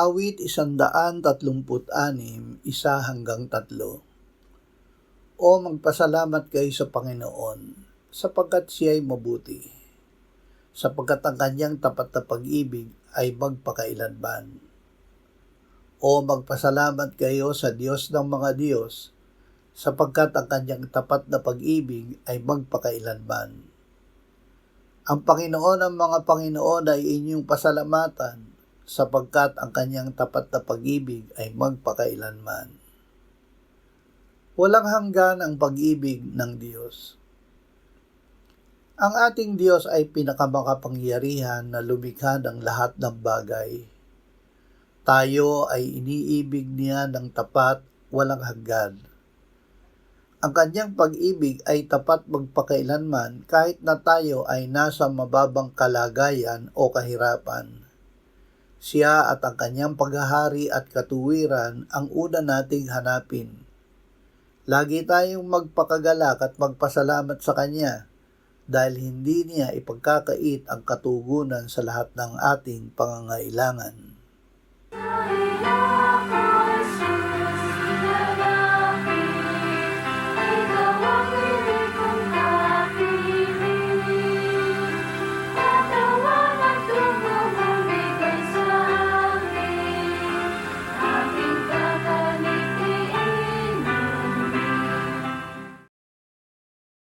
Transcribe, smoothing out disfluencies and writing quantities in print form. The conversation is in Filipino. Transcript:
Awit 136, 1-3. O magpasalamat kayo sa Panginoon, sapagkat siya'y mabuti, sapagkat ang kanyang tapat na pag-ibig ay magpakailanman. O magpasalamat kayo sa Diyos ng mga Diyos, sapagkat ang kanyang tapat na pag-ibig ay magpakailanman. Ang Panginoon ng mga Panginoon ay inyong pasalamatan, sapagkat ang kanyang tapat na pag-ibig ay magpakailanman. Walang hanggan ang pag-ibig ng Diyos. Ang ating Diyos ay pinakamakapangyarihan na lumikha ng lahat ng bagay. Tayo ay iniibig niya ng tapat, walang hanggan. Ang kanyang pag-ibig ay tapat magpakailanman kahit na tayo ay nasa mababang kalagayan o kahirapan. Siya at ang kanyang paghahari at katuwiran ang una nating hanapin. Lagi tayong magpakagalak at magpasalamat sa Kanya dahil hindi niya ipagkakait ang katugunan sa lahat ng ating pangangailangan.